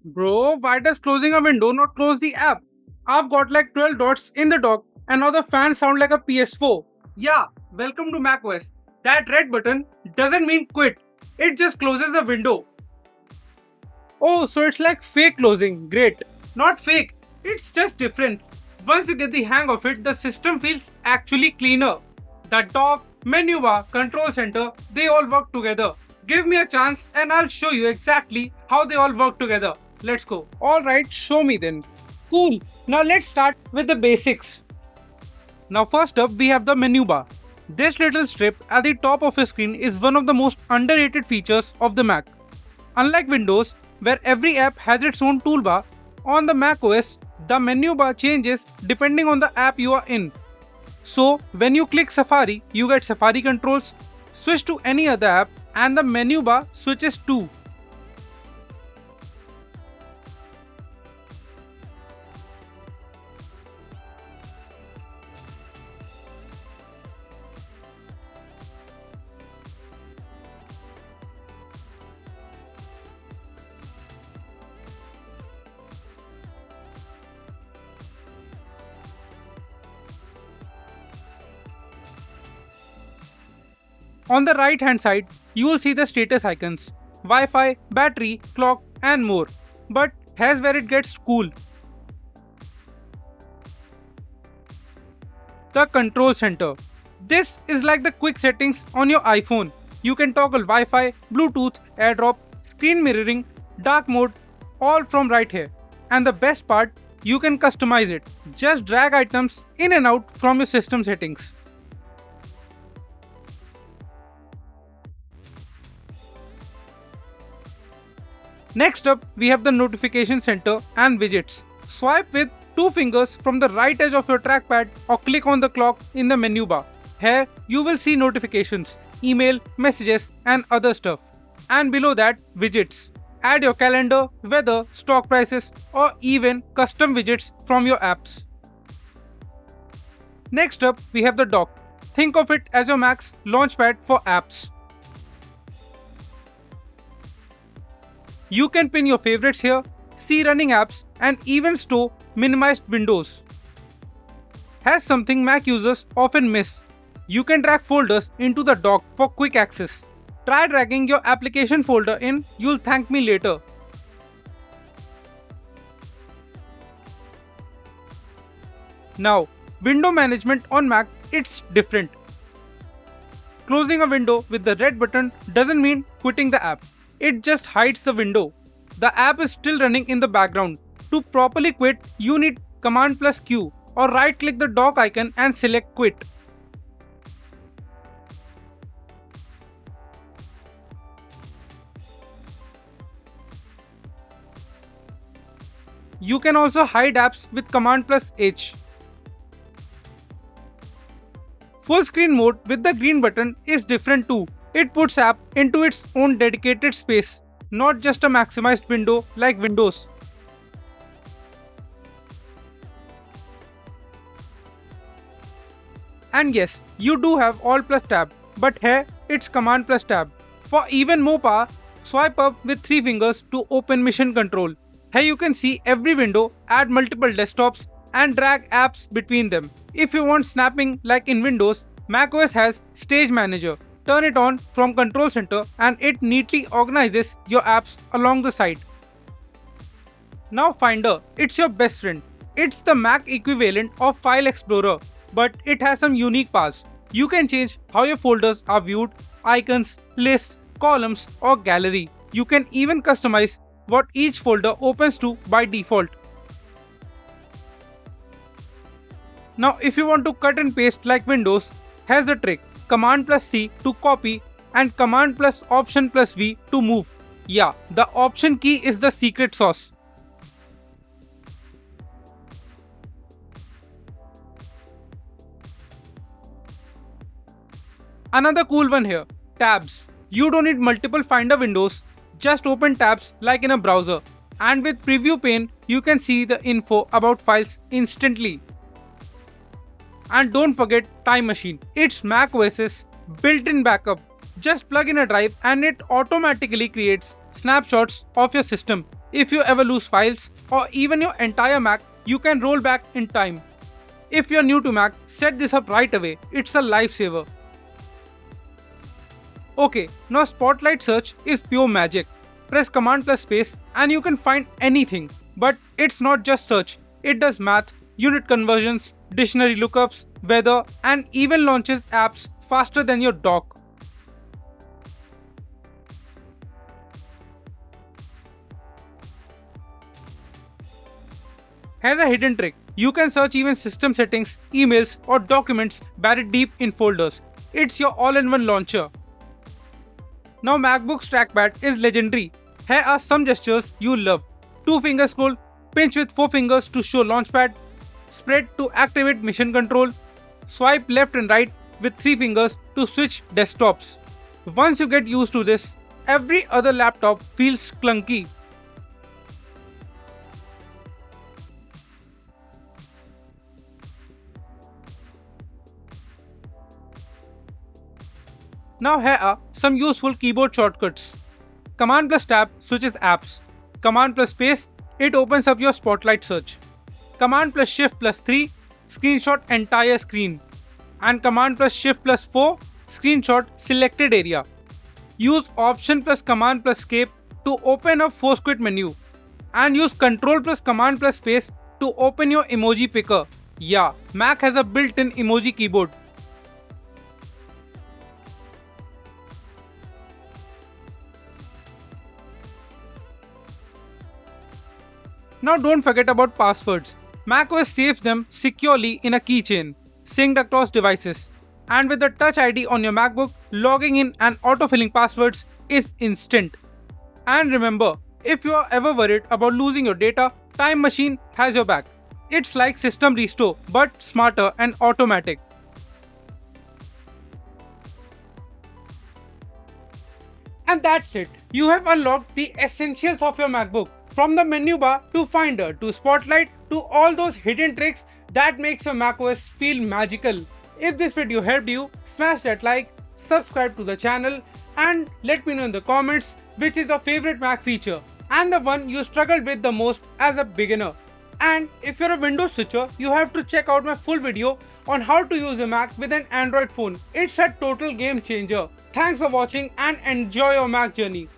Bro, why does closing a window not close the app? I've got like 12 dots in the dock and now the fans sound like a PS4. Yeah, welcome to macOS. That red button doesn't mean quit, it just closes the window. Oh, so it's like fake closing. Great. Not fake, it's just different. Once you get the hang of it, the system feels actually cleaner. The dock, menu bar, control center, they all work together. Give me a chance and I'll show you exactly how they all work together. Let's go. Alright, show me then. Cool. Now let's start with the basics. Now first up we have the menu bar. This little strip at the top of your screen is one of the most underrated features of the Mac. Unlike Windows, where every app has its own toolbar, on the macOS, the menu bar changes depending on the app you are in. So, when you click Safari, you get Safari controls, switch to any other app, and the menu bar switches too. On the right hand side, you will see the status icons, Wi-Fi, battery, clock, and more. But here's where it gets cool. The control center. This is like the quick settings on your iPhone. You can toggle Wi-Fi, Bluetooth, AirDrop, screen mirroring, dark mode, all from right here. And the best part, you can customize it. Just drag items in and out from your system settings. Next up, we have the notification center and widgets. Swipe with two fingers from the right edge of your trackpad or click on the clock in the menu bar. Here, you will see notifications, email, messages, and other stuff. And below that, widgets. Add your calendar, weather, stock prices, or even custom widgets from your apps. Next up, we have the dock. Think of it as your Mac's launchpad for apps. You can pin your favorites here, see running apps, and even store minimized windows. Has something Mac users often miss. You can drag folders into the dock for quick access. Try dragging your application folder in, you'll thank me later. Now, window management on Mac, it's different. Closing a window with the red button doesn't mean quitting the app. It just hides the window. The app is still running in the background. To properly quit, you need Command plus Q or right click the dock icon and select quit. You can also hide apps with Command plus H. Full screen mode with the green button is different too. It puts app into its own dedicated space, not just a maximized window like Windows. And yes, you do have Alt plus Tab, but here it's Command plus Tab. For even more power, swipe up with 3 fingers to open Mission Control. Here you can see every window, add multiple desktops, and drag apps between them. If you want snapping like in Windows, macOS has Stage Manager. Turn it on from Control Center and it neatly organizes your apps along the side. Now Finder, it's your best friend. It's the Mac equivalent of File Explorer, but it has some unique powers. You can change how your folders are viewed, icons, lists, columns, or gallery. You can even customize what each folder opens to by default. Now if you want to cut and paste like Windows, here's the trick. Command plus C to copy and Command plus Option plus V to move. Yeah, the Option key is the secret sauce. Another cool one here, tabs. You don't need multiple Finder windows, just open tabs like in a browser. And with Preview pane, you can see the info about files instantly. And don't forget Time Machine. It's macOS's built-in backup. Just plug in a drive and it automatically creates snapshots of your system. If you ever lose files or even your entire Mac, you can roll back in time. If you're new to Mac, set this up right away. It's a lifesaver. Okay, now Spotlight Search is pure magic. Press Command plus space and you can find anything. But it's not just search. It does math, unit conversions, dictionary lookups, weather, and even launches apps faster than your dock. Here's a hidden trick. You can search even system settings, emails, or documents buried deep in folders. It's your all-in-one launcher. Now MacBook's trackpad is legendary. Here are some gestures you'll love. 2-finger scroll, pinch with 4 fingers to show launchpad, spread to activate mission control, swipe left and right with 3 fingers to switch desktops. Once you get used to this, every other laptop feels clunky. Now here are some useful keyboard shortcuts. Command plus tab switches apps. Command plus space, it opens up your Spotlight search. Command plus shift plus 3, screenshot entire screen. And command plus shift plus 4, screenshot selected area. Use option plus command plus escape to open up force quit menu. And use control plus command plus space to open your emoji picker. Yeah, Mac has a built-in emoji keyboard. Now don't forget about passwords. macOS saves them securely in a keychain, synced across devices. And with the Touch ID on your MacBook, logging in and autofilling passwords is instant. And remember, if you are ever worried about losing your data, Time Machine has your back. It's like System Restore, but smarter and automatic. And that's it. You have unlocked the essentials of your MacBook. From the menu bar to Finder to Spotlight to all those hidden tricks that makes your macOS feel magical. If this video helped you, smash that like, subscribe to the channel and let me know in the comments which is your favorite Mac feature and the one you struggled with the most as a beginner. And if you're a Windows switcher, you have to check out my full video on how to use a Mac with an Android phone. It's a total game changer. Thanks for watching and enjoy your Mac journey.